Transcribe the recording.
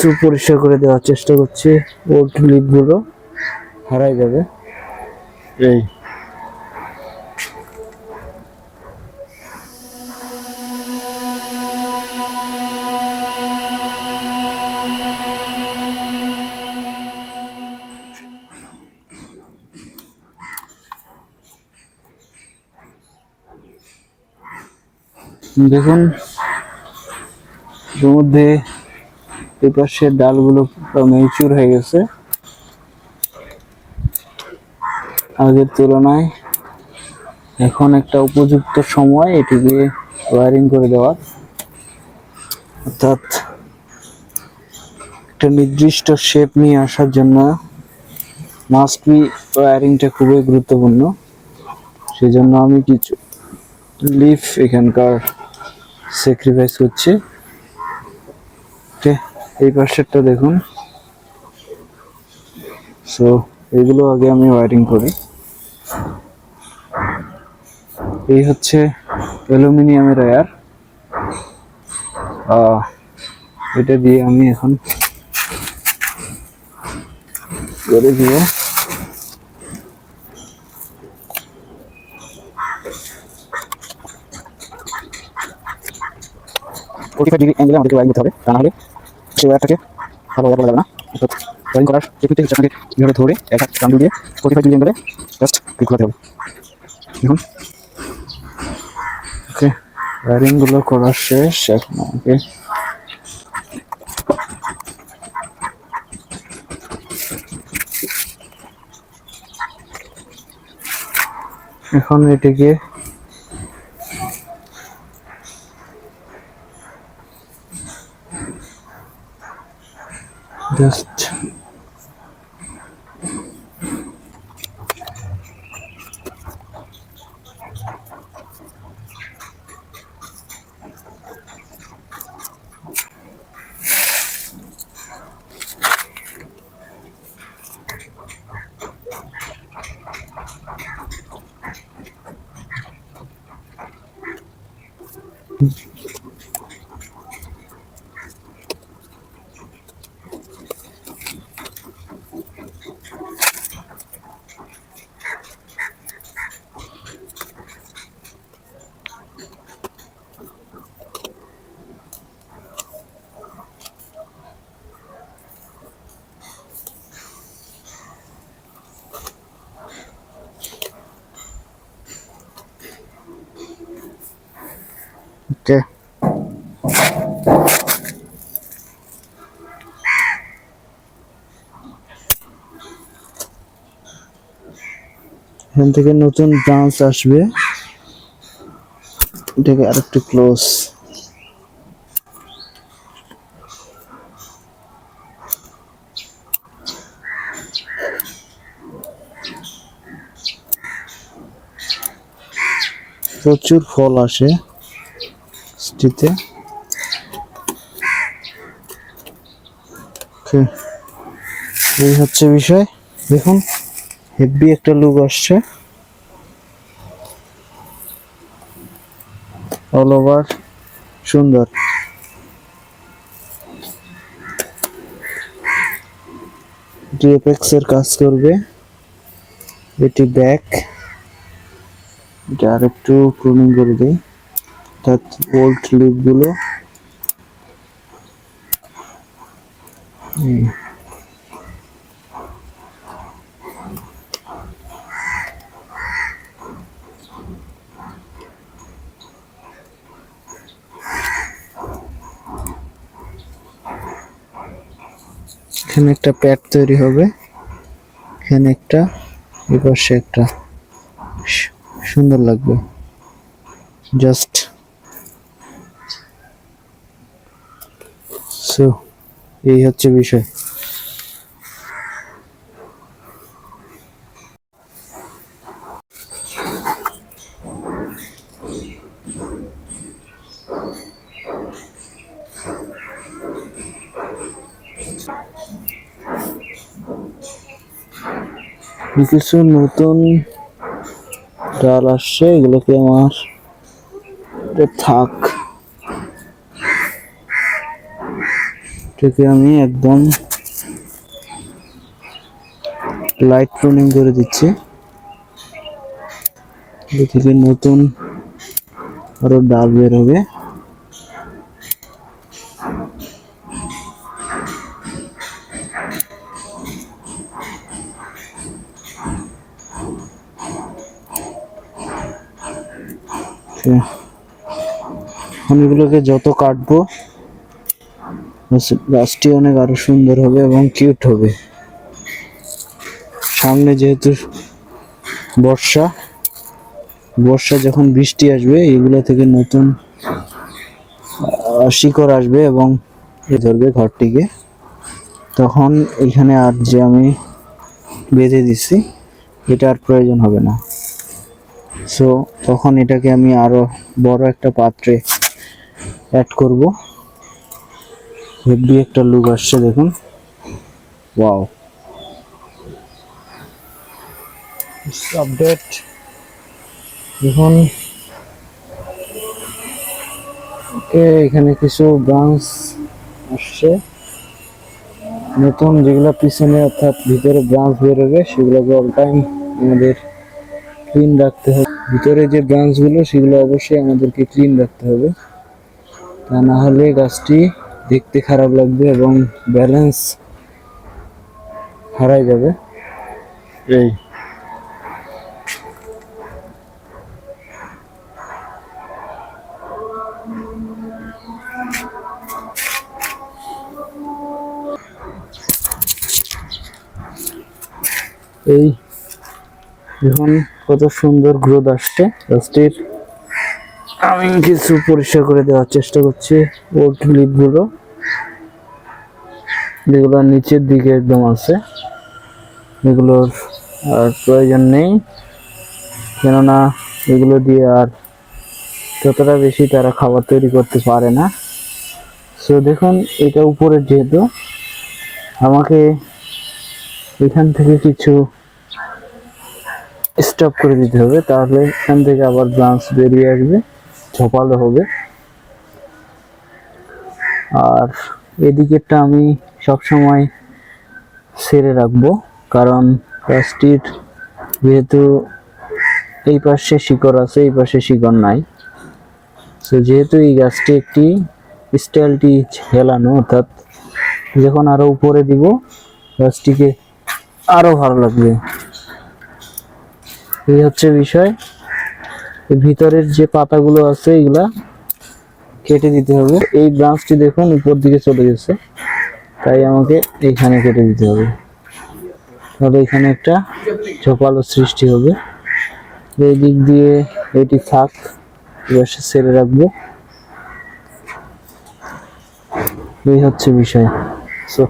কিছু পরিষ্কার করে দেওয়ার চেষ্টা করছি, ওল্ড লিডগুলো হারাই যাবে। এই দেখুন এর মধ্যে এই পাশের ডালগুলো ম্যাচিউর হয়ে গেছে আগের তুলনায়। এখন একটা উপযুক্ত সময় এটিকে ওয়্যারিং করে দেওয়ার, অর্থাৎ একটা নির্দিষ্ট শেপ নিয়ে আসার জন্য মাস্ট বি ওয়্যারিংটা খুবই গুরুত্বপূর্ণ। সেজন্য আমি কিছু লিফ এখানকার স্যাক্রিফাইস করছি। এই পাশেরটা দেখুন। সো এগুলো আগে আমি ওয়্যারিং করি। এই হচ্ছে অ্যালুমিনিয়ামের ওয়্যার, এটা দিয়ে আমি এখন করে দিব। 45 ডিগ্রি অ্যাঙ্গেলে আমাদেরকে ওয়্যারিং করতে হবে, তা না হলে সেই ওয়্যারটাকে ভালো ওয়্যার করা যাবে না। অর্থাৎ ওয়্যারিং করার টেকনিকটা হচ্ছে আপনাকে এভাবে ধরে এক হাত টান দিয়ে 45 ডিগ্রি অ্যাঙ্গেলে জাস্ট ক্লিক করতে হবে। দেখুন, ওকে, ওয়্যারিংগুলো করা শেষ। এখন আমাকে এটিকে জাস্ট ওকে। এখান থেকে নতুন ব্রাঞ্চ আসবে, এটাকে আরেকটু ক্লোজ। প্রচুর ফল আসে স্টিতে। এই হচ্ছে বিষয়। দেখুন হেভি একটা লুক আসছে, অল ওভার সুন্দর। ডিএফএক্স এর কাজ করবে। এটি ব্যাক, এটা আর একটু প্রুনিং করে দিই, অর্থাৎ ওল্ড লিভ গুলো এখানে একটা প্যাড তৈরি হবে, এখানে একটা, এই পাশে একটা, সুন্দর লাগবে। জাস্ট সো এই হচ্ছে বিষয়। কিছু নতুন ডাল আসছে, এগুলোকে আমার থাক এটাকে আমি একদম লাইট প্রুনিং করে দিচ্ছি। এ থেকে নতুন আরো ডাল বের হবে। এগুলোকে যত কাটবো গাছটি অনেক আরো সুন্দর হবে এবং কিউট হবে। সামনে যেহেতু বর্ষা যখন বৃষ্টি আসবে এগুলো থেকে নতুন শিকড় আসবে এবং ধরবে ঘরটিকে, তখন এখানে আর যে আমি বেঁধে দিচ্ছি এটা আর প্রয়োজন হবে না। সো তখন এটাকে আমি আরো বড় একটা পাত্রে অ্যাড করব। হেভি একটা লুক আসছে দেখুন, ওয়াও। আপডেট দেখুন, এখানে কিছু ব্রাঞ্চ আসছে নতুন, যেগুলো পিছনে অর্থাৎ ভিতরে ব্রাঞ্চ বেরোবে সেগুলোকে অল টাইম আমাদের ক্লিন রাখতে হবে। ভিতরে যে ব্রাঞ্চগুলো সেগুলো অবশ্যই আমাদেরকে ক্লিন রাখতে হবে, তা না হলে গাছটি দেখতে খারাপ লাগবে এবং ব্যালেন্স হারাই যাবে। এই দেখুন কত সুন্দর গ্রোথ আসছে গাছটির। আমি কিছু পরিষ্কার করে দেওয়ার চেষ্টা করছি ওল্ড লিফগুলো, যেগুলো নিচের দিকে একদম আছে, এগুলোর আর প্রয়োজন নেই, কেননা এগুলো দিয়ে আর ততটা বেশি তারা খাবার তৈরি করতে পারে না। সো দেখুন এটা উপরের, যেহেতু আমাকে এখান থেকে কিছু স্টপ করে দিতে হবে, তাহলে এখান থেকে আবার ব্রাঞ্চ বেরিয়ে আসবে, ঝোপালো হবে। আর এদিকেরটা আমি সবসময় ছেড়ে রাখবো, কারণ গাছটির যেহেতু এই পাশে শিকড় আছে এই পাশে শিকড় নাই। সো যেহেতু এই গাছটি একটি স্টাইলটি হেলানো, অর্থাৎ যখন আরো উপরে দিব গাছটিকে আরো ভালো লাগবে, এই হচ্ছে বিষয়। ভিতরের যে পাতাগুলো আছে এগুলা কেটে দিতে হবে। এই ব্রাঞ্চটি দেখুন উপর দিকে চলে গেছে, তাই আমাকে এইখানে কেটে দিতে হবে, তাহলে এখানে একটা ঝোপালো সৃষ্টি হবে। এই দিক দিয়ে এটি থাক, এবার ছেড়ে রাখবো, এই হচ্ছে বিষয়। সো